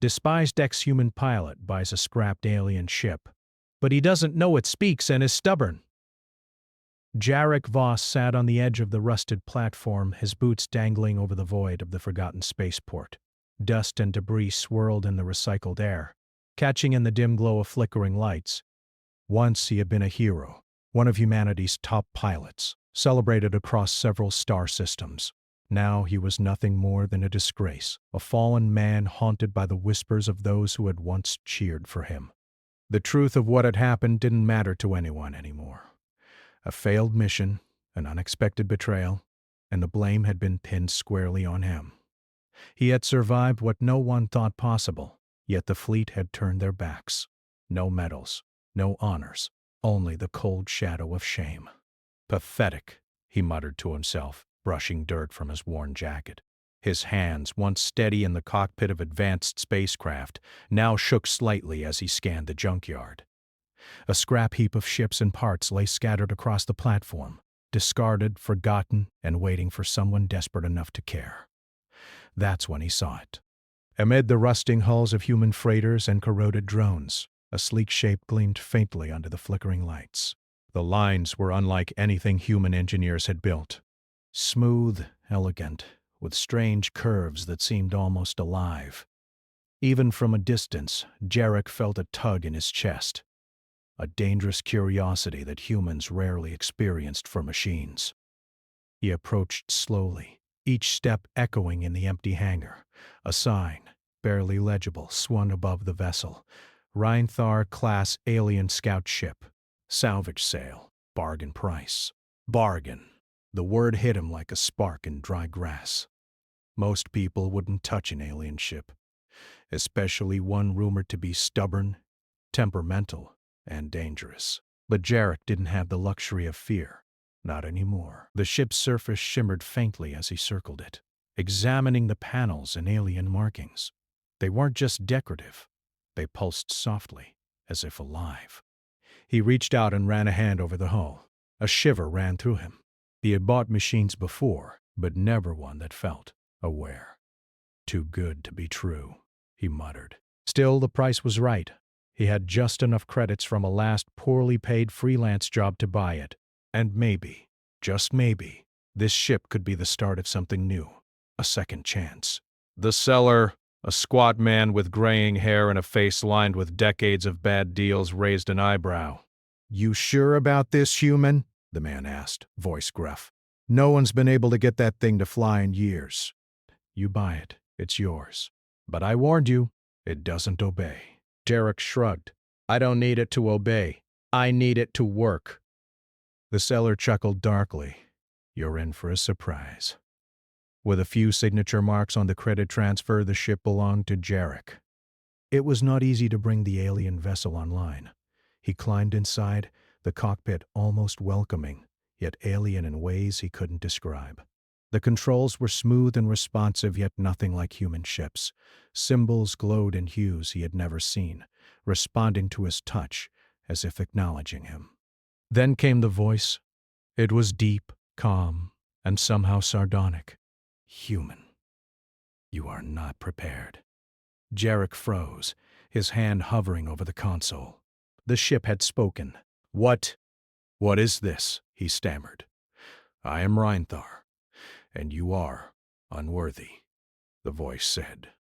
Despised ex-human pilot buys a scrapped alien ship, but he doesn't know it speaks and is stubborn. Jarek Voss sat on the edge of the rusted platform, his boots dangling over the void of the forgotten spaceport. Dust and debris swirled in the recycled air, catching in the dim glow of flickering lights. Once he had been a hero, one of humanity's top pilots, celebrated across several star systems. Now he was nothing more than a disgrace, a fallen man haunted by the whispers of those who had once cheered for him. The truth of what had happened didn't matter to anyone anymore. A failed mission, an unexpected betrayal, and the blame had been pinned squarely on him. He had survived what no one thought possible, yet the fleet had turned their backs. No medals, no honors, only the cold shadow of shame. Pathetic, he muttered to himself, brushing dirt from his worn jacket. His hands, once steady in the cockpit of advanced spacecraft, now shook slightly as he scanned the junkyard. A scrap heap of ships and parts lay scattered across the platform, discarded, forgotten, and waiting for someone desperate enough to care. That's when he saw it. Amid the rusting hulls of human freighters and corroded drones, a sleek shape gleamed faintly under the flickering lights. The lines were unlike anything human engineers had built. Smooth, elegant, with strange curves that seemed almost alive. Even from a distance, Jarek felt a tug in his chest, a dangerous curiosity that humans rarely experienced for machines. He approached slowly, each step echoing in the empty hangar. A sign, barely legible, swung above the vessel. Rheinthar-class alien scout ship. Salvage sale. Bargain price. Bargain. The word hit him like a spark in dry grass. Most people wouldn't touch an alien ship, especially one rumored to be stubborn, temperamental, and dangerous. But Jarek didn't have the luxury of fear. Not anymore. The ship's surface shimmered faintly as he circled it, examining the panels and alien markings. They weren't just decorative. They pulsed softly, as if alive. He reached out and ran a hand over the hull. A shiver ran through him. He had bought machines before, but never one that felt aware. Too good to be true, he muttered. Still, the price was right. He had just enough credits from a last poorly paid freelance job to buy it. And maybe, just maybe, this ship could be the start of something new. A second chance. The seller, a squat man with graying hair and a face lined with decades of bad deals, raised an eyebrow. "You sure about this, human?" the man asked, voice gruff. "No one's been able to get that thing to fly in years. You buy it, it's yours. But I warned you, it doesn't obey." Jarek shrugged. "I don't need it to obey. I need it to work." The seller chuckled darkly. "You're in for a surprise." With a few signature marks on the credit transfer, the ship belonged to Jarek. It was not easy to bring the alien vessel online. He climbed inside, the cockpit almost welcoming, yet alien in ways he couldn't describe. The controls were smooth and responsive, yet nothing like human ships. Symbols glowed in hues he had never seen, responding to his touch as if acknowledging him. Then came the voice. It was deep, calm, and somehow sardonic. "Human, you are not prepared." Jarek froze, his hand hovering over the console. The ship had spoken. What is this?" he stammered. "I am Rheinthar, and you are unworthy," the voice said.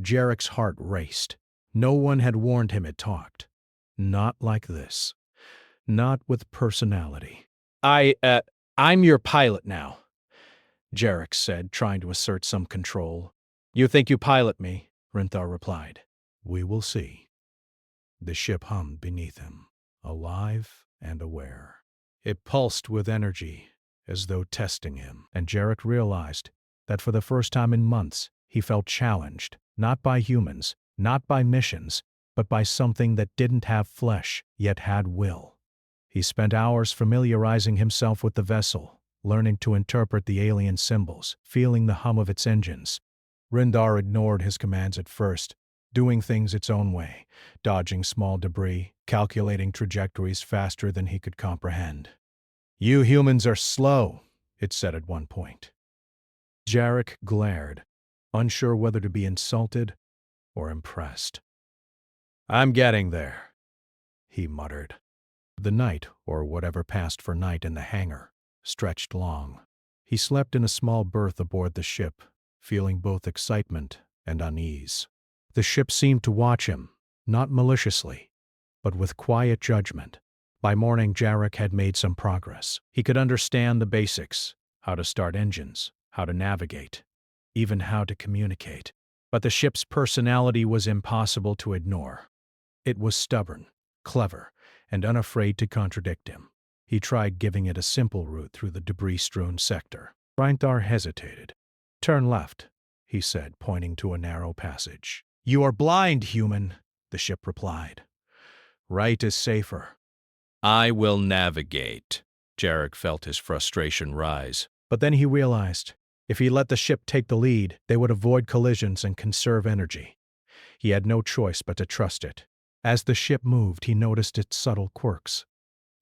Jarek's heart raced. No one had warned him it talked. Not like this. Not with personality. I'm your pilot now," Jarek said, trying to assert some control. "You think you pilot me," Rheinthar replied. "We will see." The ship hummed beneath him, alive and aware. It pulsed with energy, as though testing him, and Jarek realized that for the first time in months he felt challenged, not by humans, not by missions, but by something that didn't have flesh, yet had will. He spent hours familiarizing himself with the vessel, learning to interpret the alien symbols, feeling the hum of its engines. Rheinthar ignored his commands at first, doing things its own way, dodging small debris, calculating trajectories faster than he could comprehend. "You humans are slow," it said at one point. Jarek glared, unsure whether to be insulted or impressed. "I'm getting there," he muttered. The night, or whatever passed for night in the hangar, stretched long. He slept in a small berth aboard the ship, feeling both excitement and unease. The ship seemed to watch him, not maliciously, but with quiet judgment. By morning, Jarek had made some progress. He could understand the basics, how to start engines, how to navigate, even how to communicate. But the ship's personality was impossible to ignore. It was stubborn, clever, and unafraid to contradict him. He tried giving it a simple route through the debris-strewn sector. Reinthar hesitated. "Turn left," he said, pointing to a narrow passage. "You are blind, human," the ship replied. "Right is safer." "I will navigate." Jarek felt his frustration rise. But then he realized, if he let the ship take the lead, they would avoid collisions and conserve energy. He had no choice but to trust it. As the ship moved, he noticed its subtle quirks.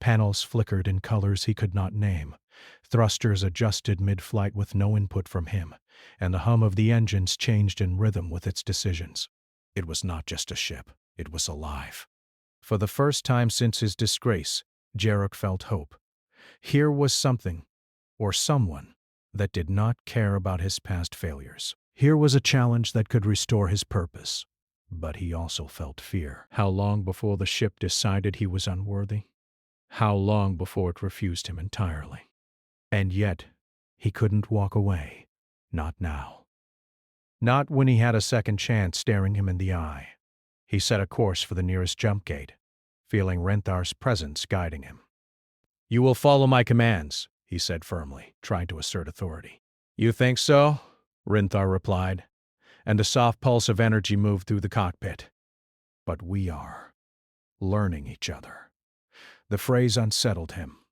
Panels flickered in colors he could not name. Thrusters adjusted mid-flight with no input from him, and the hum of the engines changed in rhythm with its decisions. It was not just a ship. It was alive. For the first time since his disgrace, Jarek felt hope. Here was something, or someone, that did not care about his past failures. Here was a challenge that could restore his purpose. But he also felt fear. How long before the ship decided he was unworthy? How long before it refused him entirely? And yet, he couldn't walk away. Not now. Not when he had a second chance staring him in the eye. He set a course for the nearest jump gate, feeling Renthar's presence guiding him. "You will follow my commands," he said firmly, trying to assert authority. "You think so?" Renthar replied, and a soft pulse of energy moved through the cockpit. "But we are learning each other." The phrase unsettled him.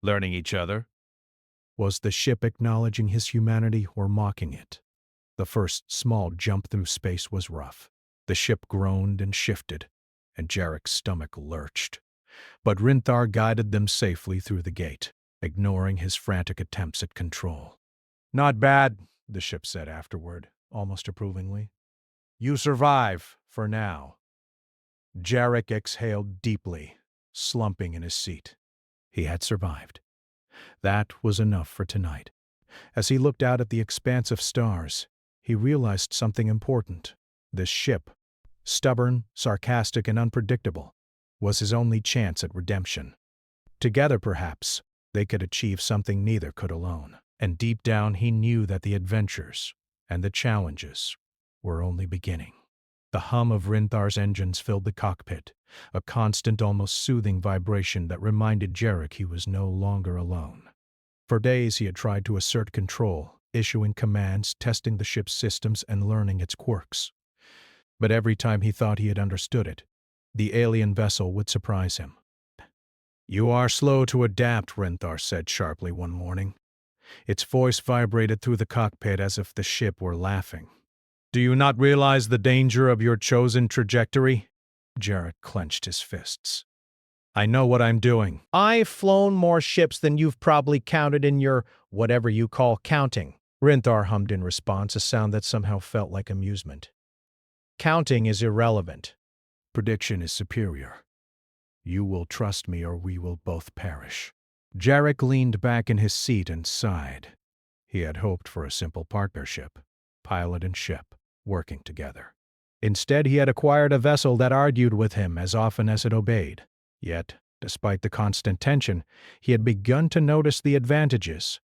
"Learning each other?" Was the ship acknowledging his humanity or mocking it? The first small jump through space was rough. The ship groaned and shifted, and Jarek's stomach lurched. But Rinthar guided them safely through the gate, ignoring his frantic attempts at control. "Not bad," the ship said afterward, almost approvingly. "You survive, for now." Jarek exhaled deeply, slumping in his seat. He had survived. That was enough for tonight. As he looked out at the expanse of stars, he realized something important. This ship, stubborn, sarcastic, and unpredictable, was his only chance at redemption. Together, perhaps, they could achieve something neither could alone. And deep down he knew that the adventures and the challenges were only beginning. The hum of Rinthar's engines filled the cockpit, a constant, almost soothing vibration that reminded Jarek he was no longer alone. For days he had tried to assert control, issuing commands, testing the ship's systems, and learning its quirks. But every time he thought he had understood it, the alien vessel would surprise him. "You are slow to adapt," Renthar said sharply one morning. Its voice vibrated through the cockpit as if the ship were laughing. "Do you not realize the danger of your chosen trajectory?" Jarek clenched his fists. "I know what I'm doing." "I've flown more ships than you've probably counted in your whatever you call counting," Rinthar hummed in response, a sound that somehow felt like amusement. "Counting is irrelevant. Prediction is superior. You will trust me or we will both perish." Jarek leaned back in his seat and sighed. He had hoped for a simple partnership, pilot and ship, working together. Instead, he had acquired a vessel that argued with him as often as it obeyed. Yet, despite the constant tension, he had begun to notice the advantages.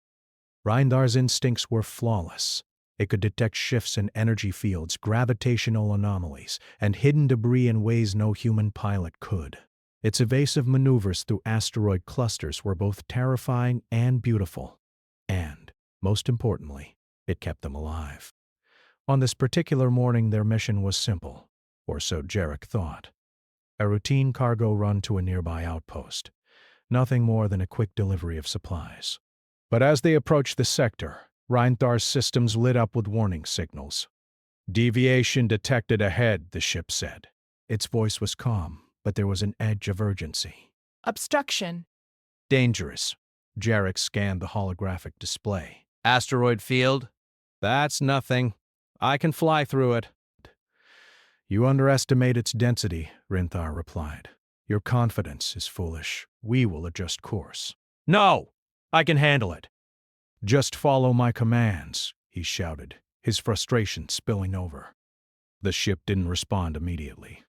Reinthar's instincts were flawless. It could detect shifts in energy fields, gravitational anomalies, and hidden debris in ways no human pilot could. Its evasive maneuvers through asteroid clusters were both terrifying and beautiful. And, most importantly, it kept them alive. On this particular morning, their mission was simple, or so Jarek thought. A routine cargo run to a nearby outpost. Nothing more than a quick delivery of supplies. But as they approached the sector, Reinthar's systems lit up with warning signals. "Deviation detected ahead," the ship said. Its voice was calm, but there was an edge of urgency. "Obstruction." "Dangerous." Jarek scanned the holographic display. "Asteroid field?" "That's nothing. I can fly through it." You underestimate its density, Rinthar replied. Your confidence is foolish. We will adjust course. No! I can handle it. Just follow my commands, he shouted, his frustration spilling over. The ship didn't respond immediately.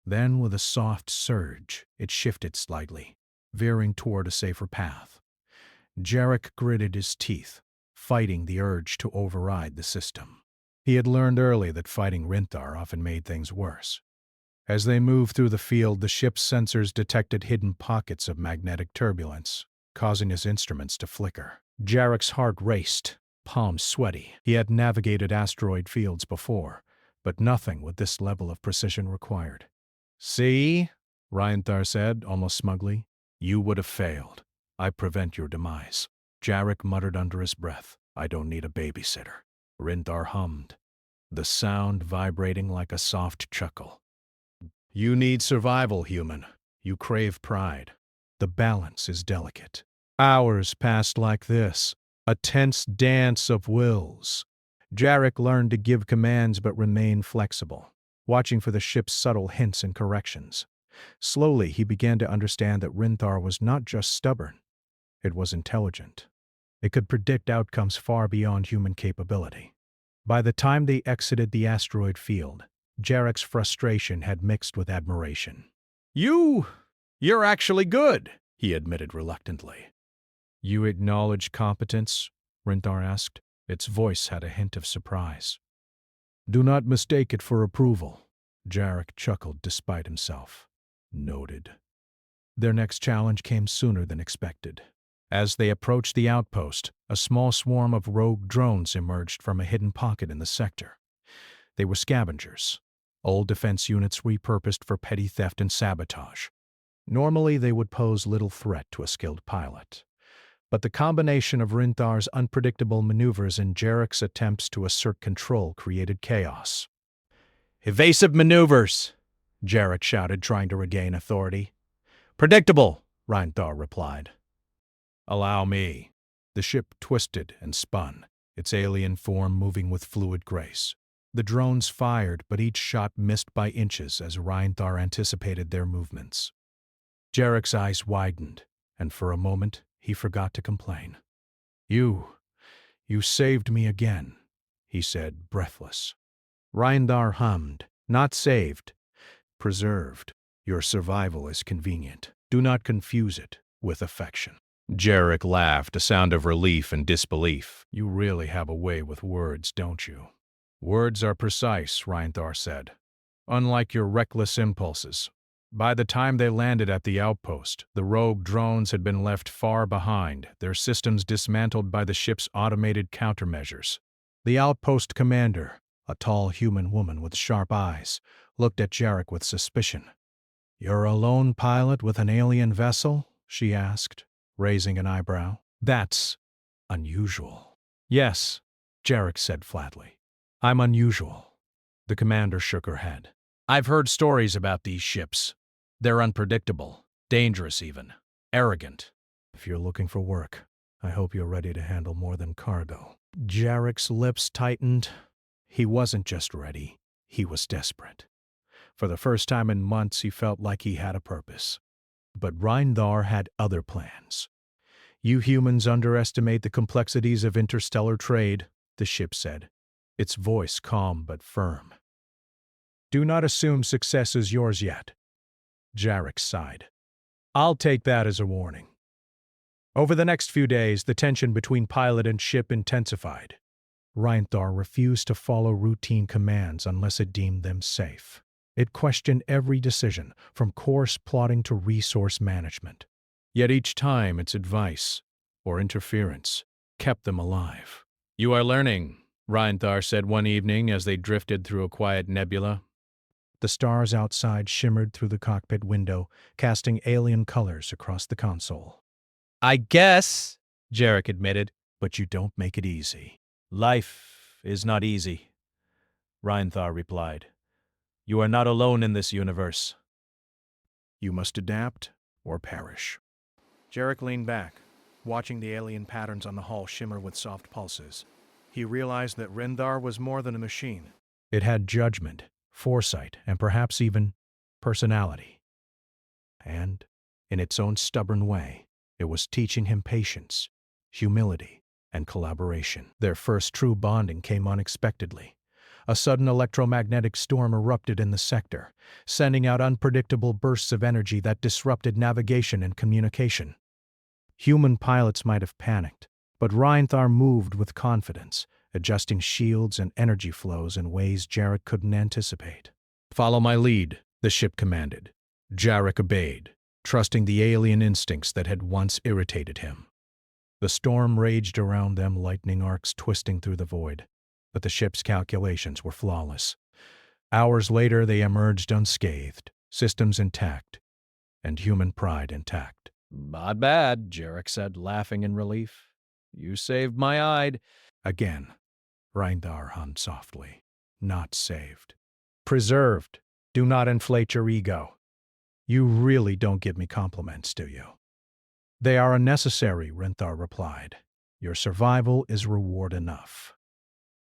Then, with a soft surge, it shifted slightly, veering toward a safer path. Jarek gritted his teeth, fighting the urge to override the system. He had learned early that fighting Rinthar often made things worse. As they moved through the field, the ship's sensors detected hidden pockets of magnetic turbulence, causing his instruments to flicker. Jarek's heart raced, palms sweaty. He had navigated asteroid fields before, but nothing with this level of precision required. See? Reinthar said, almost smugly. You would have failed. I prevent your demise. Jarek muttered under his breath. I don't need a babysitter. Rinthar hummed, the sound vibrating like a soft chuckle. You need survival, human. You crave pride. The balance is delicate. Hours passed like this, a tense dance of wills. Jarek learned to give commands but remain flexible, watching for the ship's subtle hints and corrections. Slowly, he began to understand that Rinthar was not just stubborn. It was intelligent. It could predict outcomes far beyond human capability. By the time they exited the asteroid field, Jarek's frustration had mixed with admiration. You're actually good, he admitted reluctantly. You acknowledge competence? Rinthar asked. Its voice had a hint of surprise. Do not mistake it for approval. Jarek chuckled despite himself. Noted. Their next challenge came sooner than expected. As they approached the outpost, a small swarm of rogue drones emerged from a hidden pocket in the sector. They were scavengers, old defense units repurposed for petty theft and sabotage. Normally, they would pose little threat to a skilled pilot. But the combination of Rinthar's unpredictable maneuvers and Jarek's attempts to assert control created chaos. Evasive maneuvers, Jarek shouted, trying to regain authority. Predictable, Rinthar replied. Allow me. The ship twisted and spun, its alien form moving with fluid grace. The drones fired, but each shot missed by inches as Rinthar anticipated their movements. Jarek's eyes widened, and for a moment he forgot to complain. You saved me again, he said, breathless. Rinthar hummed. Not saved. Preserved. Your survival is convenient. Do not confuse it with affection. Jarek laughed, a sound of relief and disbelief. You really have a way with words, don't you? Words are precise, Rinthar said. Unlike your reckless impulses. By the time they landed at the outpost, the rogue drones had been left far behind, their systems dismantled by the ship's automated countermeasures. The outpost commander, a tall human woman with sharp eyes, looked at Jarek with suspicion. You're a lone pilot with an alien vessel? She asked, raising an eyebrow. That's unusual. Yes, Jarek said flatly. I'm unusual. The commander shook her head. I've heard stories about these ships. They're unpredictable, dangerous even, arrogant. If you're looking for work, I hope you're ready to handle more than cargo. Jarek's lips tightened. He wasn't just ready, he was desperate. For the first time in months, he felt like he had a purpose. But Rinthar had other plans. You humans underestimate the complexities of interstellar trade, the ship said, its voice calm but firm. Do not assume success is yours yet. Jarek sighed. I'll take that as a warning. Over the next few days, the tension between pilot and ship intensified. Rinthar refused to follow routine commands unless it deemed them safe. It questioned every decision, from course plotting to resource management. Yet each time its advice, or interference, kept them alive. You are learning, Rinthar said one evening as they drifted through a quiet nebula. The stars outside shimmered through the cockpit window, casting alien colors across the console. I guess, Jarek admitted, but you don't make it easy. Life is not easy, Rinthar replied. You are not alone in this universe. You must adapt or perish. Jarek leaned back, watching the alien patterns on the hull shimmer with soft pulses. He realized that Rinthar was more than a machine. It had judgment, foresight, and perhaps even personality. And, in its own stubborn way, it was teaching him patience, humility, and collaboration. Their first true bonding came unexpectedly. A sudden electromagnetic storm erupted in the sector, sending out unpredictable bursts of energy that disrupted navigation and communication. Human pilots might have panicked, but Reinthar moved with confidence, adjusting shields and energy flows in ways Jarek couldn't anticipate. "Follow my lead," the ship commanded. Jarek obeyed, trusting the alien instincts that had once irritated him. The storm raged around them, lightning arcs twisting through the void, but the ship's calculations were flawless. Hours later, they emerged unscathed, systems intact, and human pride intact. "Not bad," Jarek said, laughing in relief. "You saved my hide." Again, Reinthar hummed softly. "Not saved. Preserved. Do not inflate your ego. You really don't give me compliments, do you?" "They are unnecessary," Reinthar replied. "Your survival is reward enough."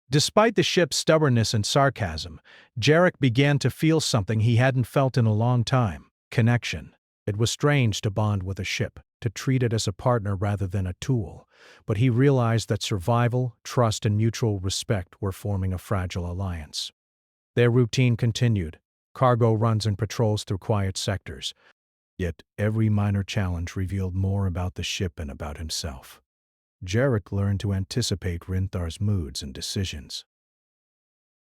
Despite the ship's stubbornness and sarcasm, Jarek began to feel something he hadn't felt in a long time: connection. It was strange to bond with a ship, to treat it as a partner rather than a tool, but he realized that survival, trust, and mutual respect were forming a fragile alliance. Their routine continued: cargo runs and patrols through quiet sectors. Yet every minor challenge revealed more about the ship and about himself. Jarek learned to anticipate Rinthar's moods and decisions.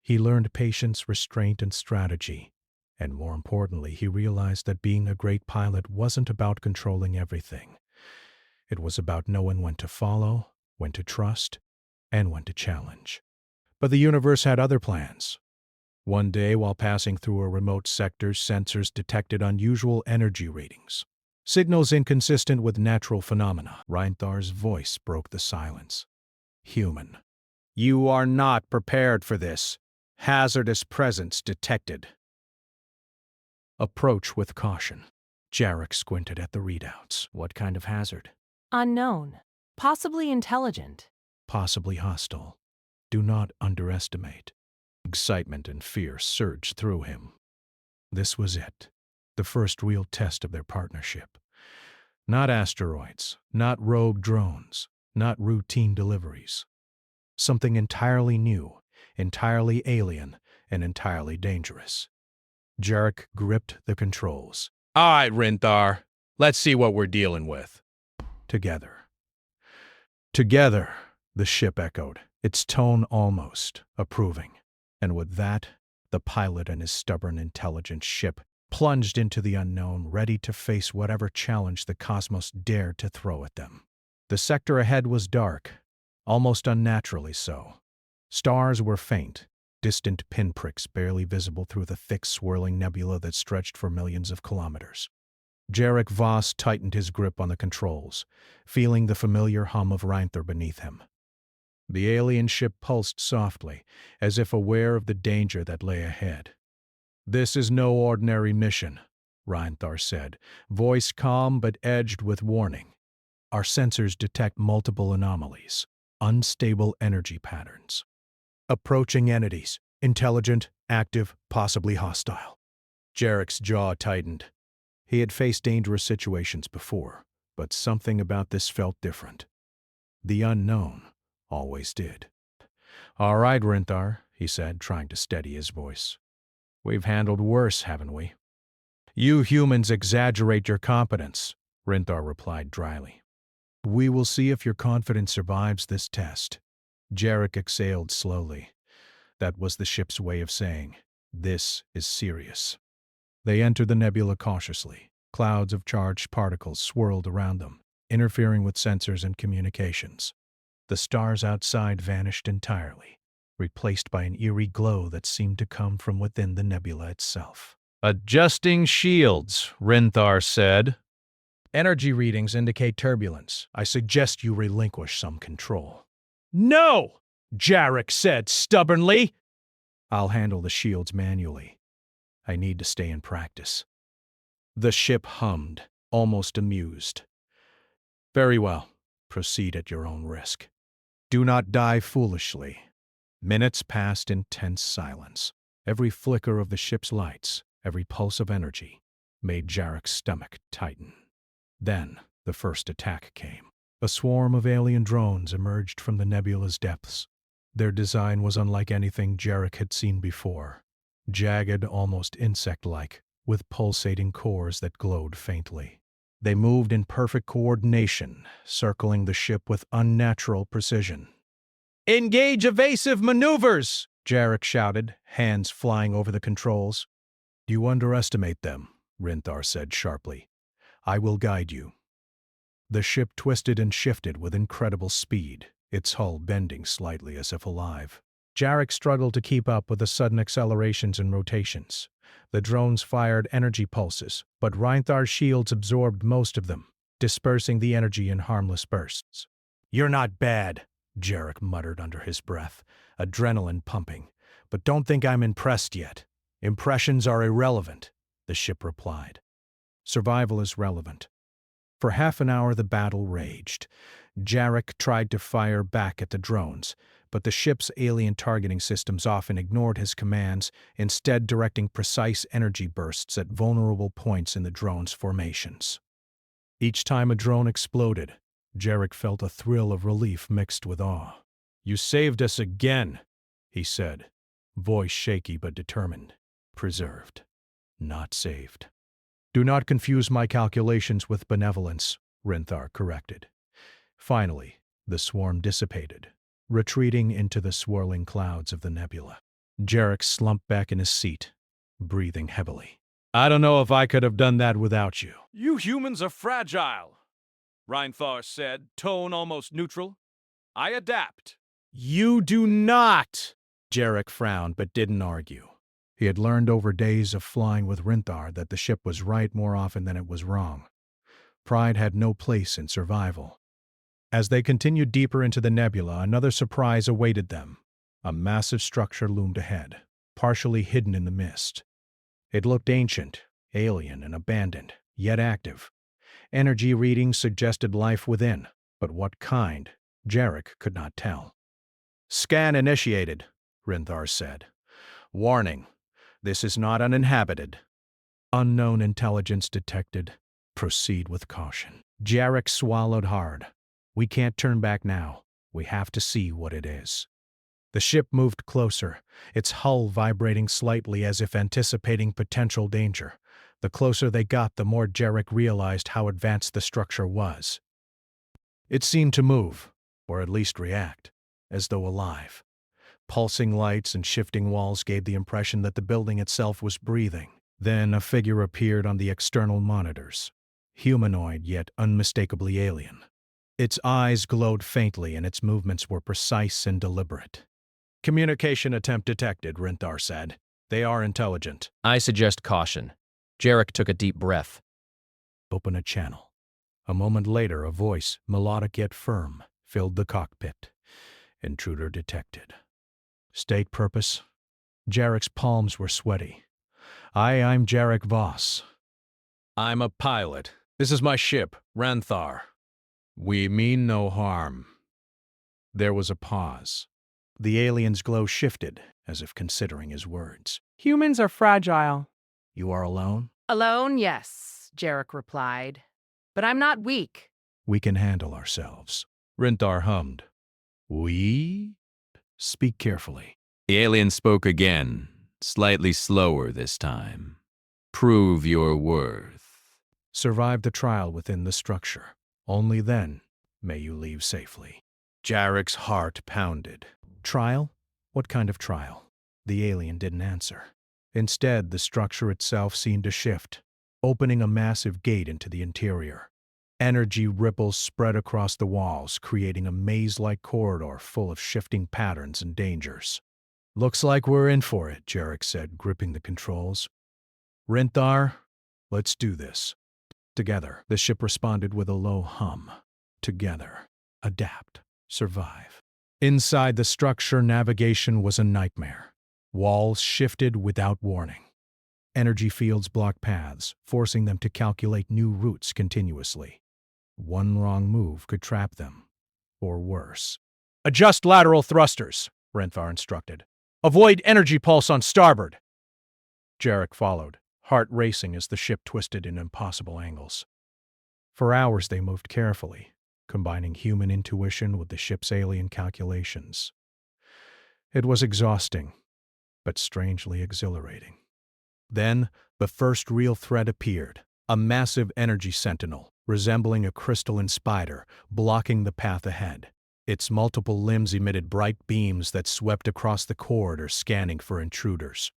He learned patience, restraint, and strategy. And more importantly, he realized that being a great pilot wasn't about controlling everything. It was about knowing when to follow, when to trust, and when to challenge. But the universe had other plans. One day, while passing through a remote sector, sensors detected unusual energy readings. Signals inconsistent with natural phenomena. Reinthar's voice broke the silence. "Human. You are not prepared for this. Hazardous presence detected. Approach with caution." Jarek squinted at the readouts. "What kind of hazard?" Unknown. Possibly intelligent. "Possibly hostile. Do not underestimate." Excitement and fear surged through him. This was it. The first real test of their partnership. Not asteroids, not rogue drones, not routine deliveries. Something entirely new, entirely alien, and entirely dangerous. Jarek gripped the controls. All right, Rinthar. Let's see what we're dealing with. Together. Together, the ship echoed, its tone almost approving. And with that, the pilot and his stubborn, intelligent ship plunged into the unknown, ready to face whatever challenge the cosmos dared to throw at them. The sector ahead was dark, almost unnaturally so. Stars were faint, distant pinpricks barely visible through the thick, swirling nebula that stretched for millions of kilometers. Jarek Voss tightened his grip on the controls, feeling the familiar hum of Reinthar beneath him. The alien ship pulsed softly, as if aware of the danger that lay ahead. "This is no ordinary mission," Reinthar said, voice calm but edged with warning. "Our sensors detect multiple anomalies, unstable energy patterns. Approaching entities, intelligent, active, possibly hostile." Jarek's jaw tightened. He had faced dangerous situations before, but something about this felt different. The unknown always did. "All right, Reinthar," he said, trying to steady his voice. "We've handled worse, haven't we?" "You humans exaggerate your competence," Reinthar replied dryly. "We will see if your confidence survives this test." Jarek exhaled slowly. That was the ship's way of saying, "This is serious." They entered the nebula cautiously. Clouds of charged particles swirled around them, interfering with sensors and communications. The stars outside vanished entirely, replaced by an eerie glow that seemed to come from within the nebula itself. Adjusting shields, Rinthar said. "Energy readings indicate turbulence. I suggest you relinquish some control." "No!" Jarek said stubbornly. "I'll handle the shields manually. I need to stay in practice." The ship hummed, almost amused. "Very well. Proceed at your own risk. Do not die foolishly." Minutes passed in tense silence. Every flicker of the ship's lights, every pulse of energy, made Jarek's stomach tighten. Then, the first attack came. A swarm of alien drones emerged from the nebula's depths. Their design was unlike anything Jarek had seen before. Jagged, almost insect-like, with pulsating cores that glowed faintly. They moved in perfect coordination, circling the ship with unnatural precision. "Engage evasive maneuvers!" Jarek shouted, hands flying over the controls. "You underestimate them," Rinthar said sharply. "I will guide you." The ship twisted and shifted with incredible speed, its hull bending slightly as if alive. Jarek struggled to keep up with the sudden accelerations and rotations. The drones fired energy pulses, but Rinthar's shields absorbed most of them, dispersing the energy in harmless bursts. "You're not bad," Jarek muttered under his breath, adrenaline pumping. "But don't think I'm impressed yet. Impressions are irrelevant," the ship replied. Survival is relevant. For half an hour the battle raged. Jarek tried to fire back at the drones, but the ship's alien targeting systems often ignored his commands, instead directing precise energy bursts at vulnerable points in the drone's formations. Each time a drone exploded, Jarek felt a thrill of relief mixed with awe. "You saved us again," he said, voice shaky but determined. "Preserved, not saved." "Do not confuse my calculations with benevolence," Rinthar corrected. Finally, the swarm dissipated, retreating into the swirling clouds of the nebula. Jarek slumped back in his seat, breathing heavily. "I don't know if I could have done that without you." "You humans are fragile," Rinthar said, tone almost neutral. "I adapt." "You do not!" Jarek frowned but didn't argue. He had learned over days of flying with Rinthar that the ship was right more often than it was wrong. Pride had no place in survival. As they continued deeper into the nebula, another surprise awaited them. A massive structure loomed ahead, partially hidden in the mist. It looked ancient, alien, and abandoned, yet active. Energy readings suggested life within, but what kind, Jarek could not tell. "Scan initiated," Rinthar said. "Warning, this is not uninhabited. Unknown intelligence detected. Proceed with caution." Jarek swallowed hard. "We can't turn back now. We have to see what it is." The ship moved closer, its hull vibrating slightly as if anticipating potential danger. The closer they got, the more Jarek realized how advanced the structure was. It seemed to move, or at least react, as though alive. Pulsing lights and shifting walls gave the impression that the building itself was breathing. Then a figure appeared on the external monitors, humanoid yet unmistakably alien. Its eyes glowed faintly and its movements were precise and deliberate. "Communication attempt detected," Rinthar said. "They are intelligent." "I suggest caution." Jarek took a deep breath. "Open a channel." A moment later, a voice, melodic yet firm, filled the cockpit. "Intruder detected." "State purpose?" Jarek's palms were sweaty. I'm Jarek Voss." I'm a pilot. This is my ship, Ranthar. We mean no harm." There was a pause. The alien's glow shifted, as if considering his words. "Humans are fragile." "You are alone?" Alone, yes, Jarek replied. But I'm not weak. "We can handle ourselves." Rinthar hummed. We? "Speak carefully." The alien spoke again, slightly slower this time. Prove your worth. "Survive the trial within the structure. Only then may you leave safely." Jarek's heart pounded. "Trial? What kind of trial?" The alien didn't answer. Instead, the structure itself seemed to shift, opening a massive gate into the interior. Energy ripples spread across the walls, creating a maze-like corridor full of shifting patterns and dangers. "Looks like we're in for it," Jarek said, gripping the controls. "Rinthar, let's do this." Together, the ship responded with a low hum. Together, adapt, survive. Inside the structure, navigation was a nightmare. Walls shifted without warning. Energy fields blocked paths, forcing them to calculate new routes continuously. One wrong move could trap them, or worse. "Adjust lateral thrusters," Rinthar instructed. Avoid energy pulse on starboard. Jarek followed, heart racing as the ship twisted in impossible angles. For hours they moved carefully, combining human intuition with the ship's alien calculations. It was exhausting, but strangely exhilarating. Then, the first real threat appeared, a massive energy sentinel, resembling a crystalline spider, blocking the path ahead. Its multiple limbs emitted bright beams that swept across the corridor, scanning for intruders.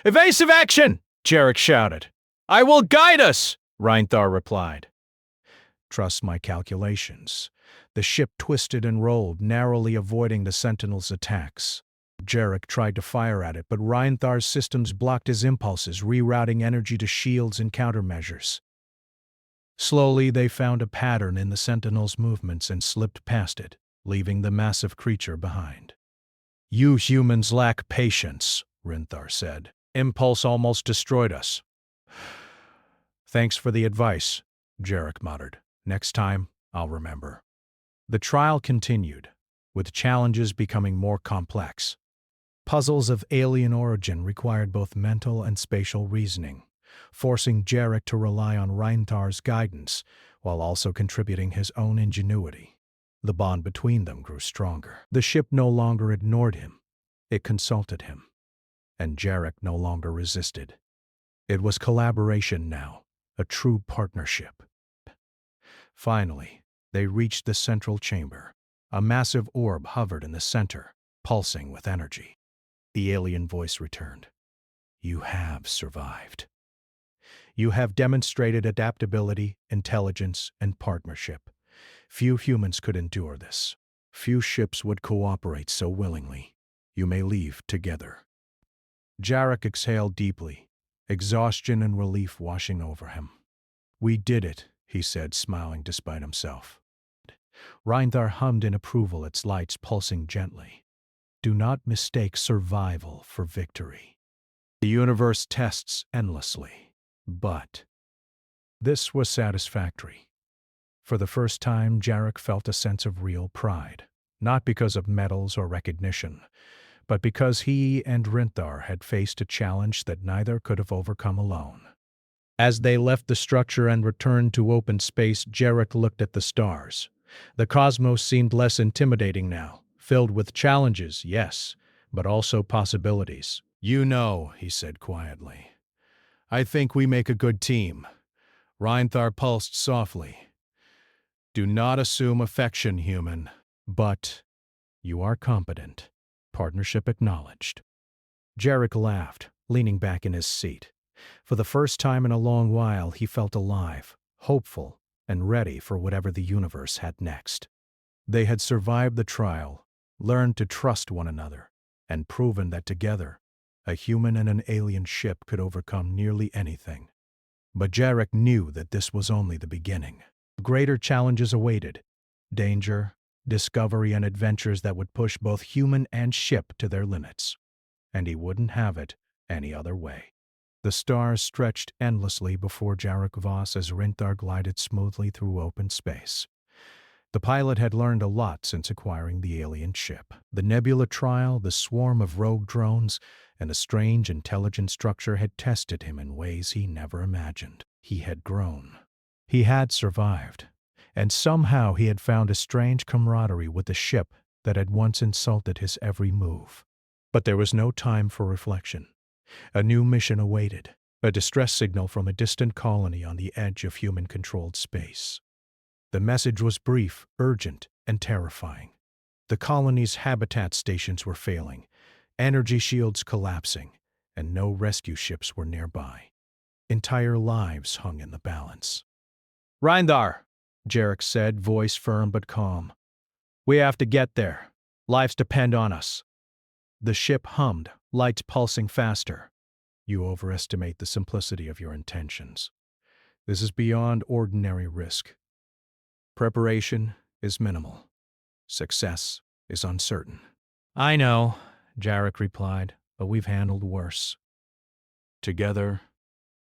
"Evasive action!" Jarek shouted. "I will guide us!" Reinthar replied. "Trust my calculations." The ship twisted and rolled, narrowly avoiding the Sentinel's attacks. Jarek tried to fire at it, but Reinthar's systems blocked his impulses, rerouting energy to shields and countermeasures. Slowly, they found a pattern in the Sentinel's movements and slipped past it, leaving the massive creature behind. "You humans lack patience," Reinthar said. "Impulse almost destroyed us." "Thanks for the advice," Jarek muttered. "Next time, I'll remember." The trial continued, with challenges becoming more complex. Puzzles of alien origin required both mental and spatial reasoning, forcing Jarek to rely on Reinthar's guidance while also contributing his own ingenuity. The bond between them grew stronger. The ship no longer ignored him. It consulted him. And Jarek no longer resisted. It was collaboration now, a true partnership. Finally, they reached the central chamber. A massive orb hovered in the center, pulsing with energy. The alien voice returned. "You have survived. You have demonstrated adaptability, intelligence, and partnership. Few humans could endure this. Few ships would cooperate so willingly. You may leave together." Jarek exhaled deeply, exhaustion and relief washing over him. "We did it," he said, smiling despite himself. Reinthar hummed in approval, its lights pulsing gently. "Do not mistake survival for victory. The universe tests endlessly, but..." This was satisfactory. For the first time, Jarek felt a sense of real pride, not because of medals or recognition, but because he and Reinthar had faced a challenge that neither could have overcome alone. As they left the structure and returned to open space, Jarek looked at the stars. The cosmos seemed less intimidating now, filled with challenges, yes, but also possibilities. "You know," he said quietly, "I think we make a good team." Reinthar pulsed softly. "Do not assume affection, human, but you are competent." Partnership acknowledged. Jarek laughed, leaning back in his seat. For the first time in a long while, he felt alive, hopeful, and ready for whatever the universe had next. They had survived the trial, learned to trust one another, and proven that together, a human and an alien ship could overcome nearly anything. But Jarek knew that this was only the beginning. Greater challenges awaited: danger, discovery, and adventures that would push both human and ship to their limits. And he wouldn't have it any other way. The stars stretched endlessly before Jarek Voss as Reinthar glided smoothly through open space. The pilot had learned a lot since acquiring the alien ship. The nebula trial, the swarm of rogue drones, and a strange intelligent structure had tested him in ways he never imagined. He had grown. He had survived. And somehow he had found a strange camaraderie with the ship that had once insulted his every move. But there was no time for reflection. A new mission awaited, a distress signal from a distant colony on the edge of human-controlled space. The message was brief, urgent, and terrifying. The colony's habitat stations were failing, energy shields collapsing, and no rescue ships were nearby. Entire lives hung in the balance. "Reinthar," Jarek said, voice firm but calm. "We have to get there. Lives depend on us." The ship hummed, lights pulsing faster. "You overestimate the simplicity of your intentions. This is beyond ordinary risk. Preparation is minimal. Success is uncertain." "I know," Jarek replied, "but we've handled worse." "Together,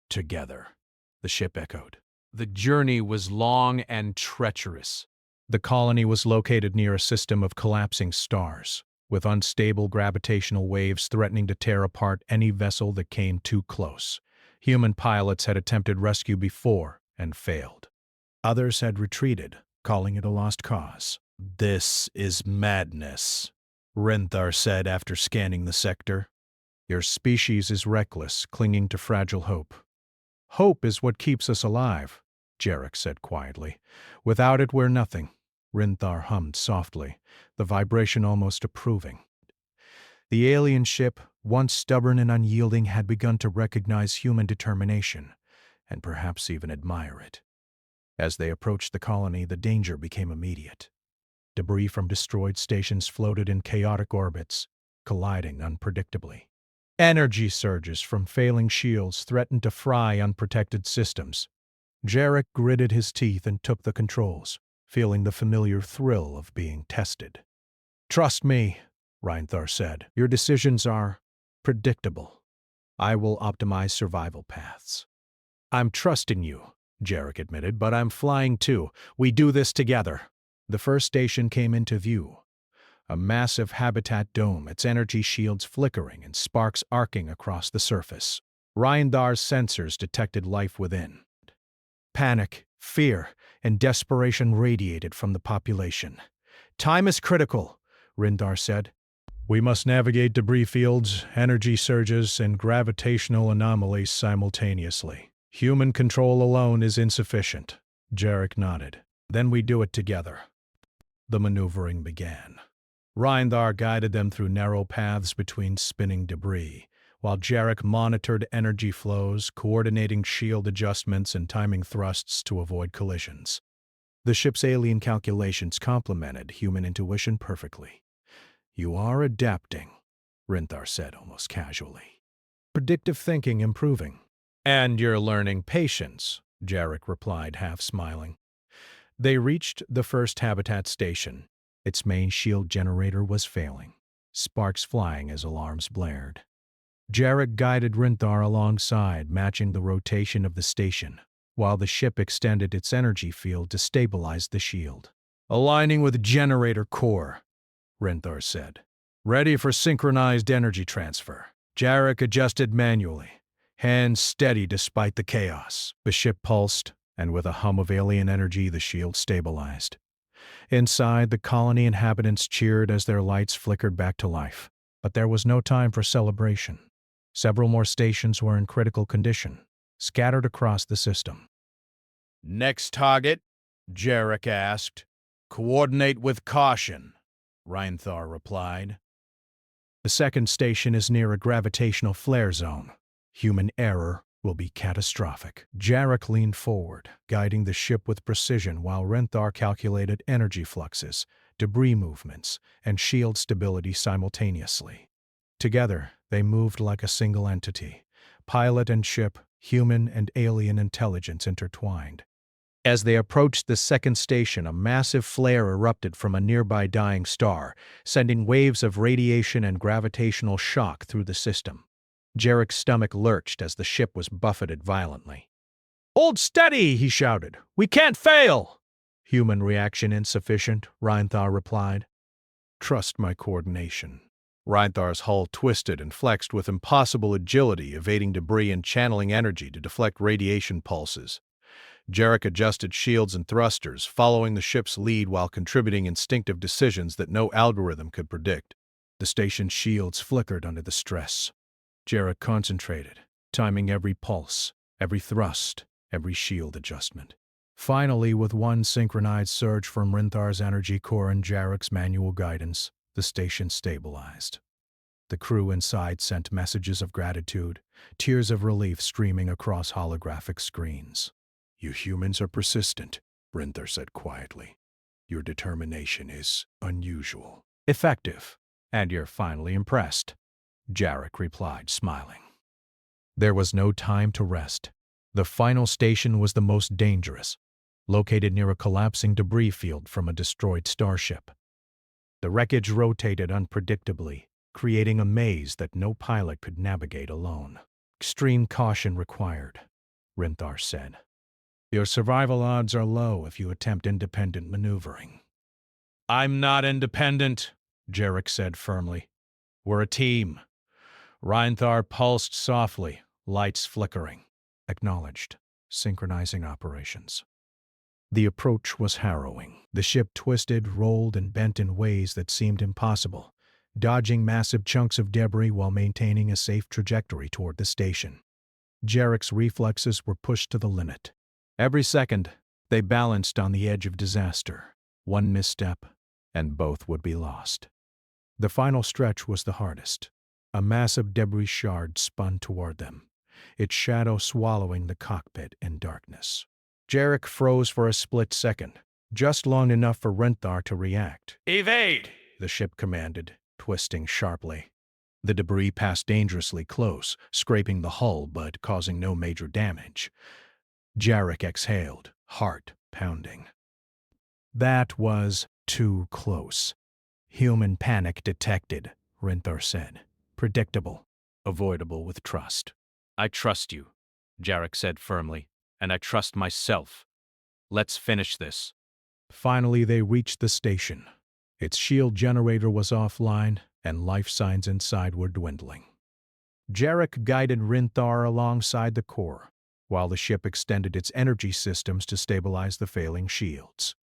together," the ship echoed. The journey was long and treacherous. The colony was located near a system of collapsing stars, with unstable gravitational waves threatening to tear apart any vessel that came too close. Human pilots had attempted rescue before and failed. Others had retreated, calling it a lost cause. "This is madness," Renthar said after scanning the sector. "Your species is reckless, clinging to fragile hope." "Hope is what keeps us alive," Jarek said quietly. "Without it, we're nothing." Renthar hummed softly, the vibration almost approving. The alien ship, once stubborn and unyielding, had begun to recognize human determination, and perhaps even admire it. As they approached the colony, the danger became immediate. Debris from destroyed stations floated in chaotic orbits, colliding unpredictably. Energy surges from failing shields threatened to fry unprotected systems. Jarek gritted his teeth and took the controls, feeling the familiar thrill of being tested. "Trust me," Renthar said. "Your decisions are predictable. I will optimize survival paths." "I'm trusting you," Jarek admitted, "but I'm flying too. We do this together." The first station came into view. A massive habitat dome, its energy shields flickering and sparks arcing across the surface. Rindhar's sensors detected life within. Panic, fear, and desperation radiated from the population. "Time is critical," Rindhar said. "We must navigate debris fields, energy surges, and gravitational anomalies simultaneously. Human control alone is insufficient." Jarek nodded. "Then we do it together." The maneuvering began. Rindhar guided them through narrow paths between spinning debris, while Jarek monitored energy flows, coordinating shield adjustments and timing thrusts to avoid collisions. The ship's alien calculations complemented human intuition perfectly. "You are adapting," Rindhar said almost casually. "Predictive thinking improving." "And you're learning patience," Jarek replied, half smiling. They reached the first habitat station. Its main shield generator was failing, sparks flying as alarms blared. Jarek guided Rindhar alongside, matching the rotation of the station, while the ship extended its energy field to stabilize the shield. "Aligning with generator core," Rindhar said. "Ready for synchronized energy transfer." Jarek adjusted manually, hands steady despite the chaos. The ship pulsed, and with a hum of alien energy, the shield stabilized. Inside, the colony inhabitants cheered as their lights flickered back to life. But there was no time for celebration. Several more stations were in critical condition, scattered across the system. "Next target?" Jarek asked. "Coordinate with caution," Rindhar replied. "The second station is near a gravitational flare zone. Human error will be catastrophic." Jarek leaned forward, guiding the ship with precision while Rindhar calculated energy fluxes, debris movements, and shield stability simultaneously. Together, they moved like a single entity, pilot and ship, human and alien intelligence intertwined. As they approached the second station, a massive flare erupted from a nearby dying star, sending waves of radiation and gravitational shock through the system. Jarek's stomach lurched as the ship was buffeted violently. "Hold steady!" he shouted. "We can't fail!" "Human reaction insufficient," Rindhar replied. "Trust my coordination." Rindhar's hull twisted and flexed with impossible agility, evading debris and channeling energy to deflect radiation pulses. Jarek adjusted shields and thrusters, following the ship's lead while contributing instinctive decisions that no algorithm could predict. The station's shields flickered under the stress. Jarek concentrated, timing every pulse, every thrust, every shield adjustment. Finally, with one synchronized surge from Rindhar's energy core and Jarek's manual guidance, the station stabilized. The crew inside sent messages of gratitude, tears of relief streaming across holographic screens. "You humans are persistent," Rindhar said quietly. "Your determination is unusual." "Effective. And you're finally impressed," Jarek replied, smiling. There was no time to rest. The final station was the most dangerous, located near a collapsing debris field from a destroyed starship. The wreckage rotated unpredictably, creating a maze that no pilot could navigate alone. "Extreme caution required," Rindhar said. "Your survival odds are low if you attempt independent maneuvering." "I'm not independent," Jarek said firmly. We're a team. Reinthar pulsed softly, lights flickering. Acknowledged. Synchronizing operations. The approach was harrowing. The ship twisted, rolled, and bent in ways that seemed impossible, dodging massive chunks of debris while maintaining a safe trajectory toward the station. Jarek's reflexes were pushed to the limit. Every second, they balanced on the edge of disaster. One misstep, and both would be lost. The final stretch was the hardest. A massive debris shard spun toward them, its shadow swallowing the cockpit in darkness. Jarek froze for a split second, just long enough for Reinthar to react. Evade! The ship commanded, twisting sharply. The debris passed dangerously close, scraping the hull but causing no major damage. Jarek exhaled, heart pounding. That was too close. Human panic detected, Reinthar said. Predictable, avoidable with trust. I trust you, Jarek said firmly, and I trust myself. Let's finish this. Finally, they reached the station. Its shield generator was offline, and life signs inside were dwindling. Jarek guided Reinthar alongside the core, while the ship extended its energy systems to stabilize the failing shields.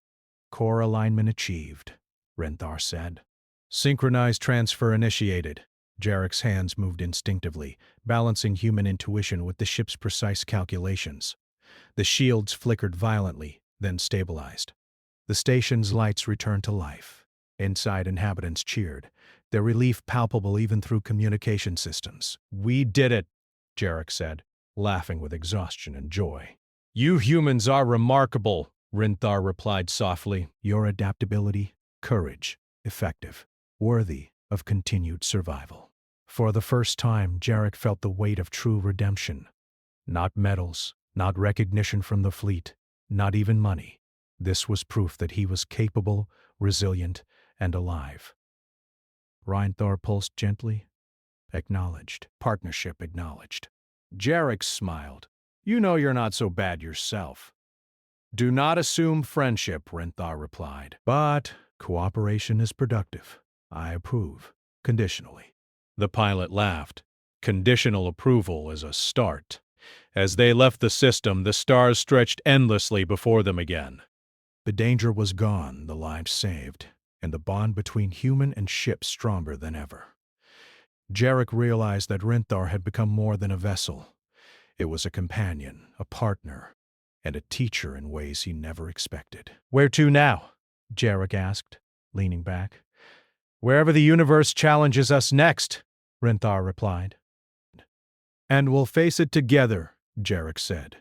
Core alignment achieved, Reinthar said. Synchronized transfer initiated. Jarek's hands moved instinctively, balancing human intuition with the ship's precise calculations. The shields flickered violently, then stabilized. The station's lights returned to life. Inside, inhabitants cheered, their relief palpable even through communication systems. We did it, Jarek said, laughing with exhaustion and joy. You humans are remarkable, Reinthar replied softly. Your adaptability, courage, effective, worthy of continued survival. For the first time, Jarek felt the weight of true redemption. Not medals, not recognition from the fleet, not even money. This was proof that he was capable, resilient, and alive. Reinthar pulsed gently. Acknowledged. Partnership acknowledged. Jarek smiled. You know you're not so bad yourself. Do not assume friendship, Reinthar replied. But cooperation is productive. I approve. Conditionally. The pilot laughed. Conditional approval is a start. As they left the system, the stars stretched endlessly before them again. The danger was gone, the lives saved, and the bond between human and ship stronger than ever. Jarek realized that Reinthar had become more than a vessel. It was a companion, a partner, and a teacher in ways he never expected. Where to now? Jarek asked, leaning back. Wherever the universe challenges us next, Reinthar replied. And we'll face it together, Jarek said.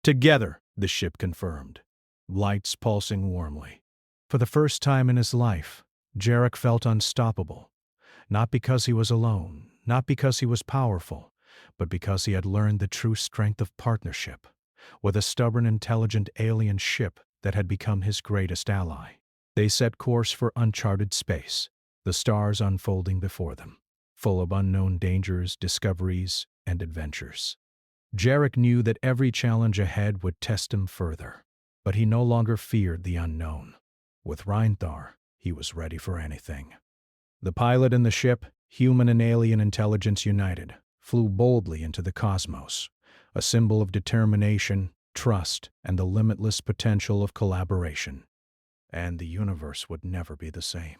Together, the ship confirmed, lights pulsing warmly. For the first time in his life, Jarek felt unstoppable. Not because he was alone, not because he was powerful, but because he had learned the true strength of partnership with a stubborn, intelligent alien ship that had become his greatest ally. They set course for uncharted space, the stars unfolding before them, full of unknown dangers, discoveries, and adventures. Jarek knew that every challenge ahead would test him further, but he no longer feared the unknown. With Reinthar, he was ready for anything. The pilot and the ship, human and alien intelligence united, flew boldly into the cosmos, a symbol of determination, trust, and the limitless potential of collaboration. And the universe would never be the same.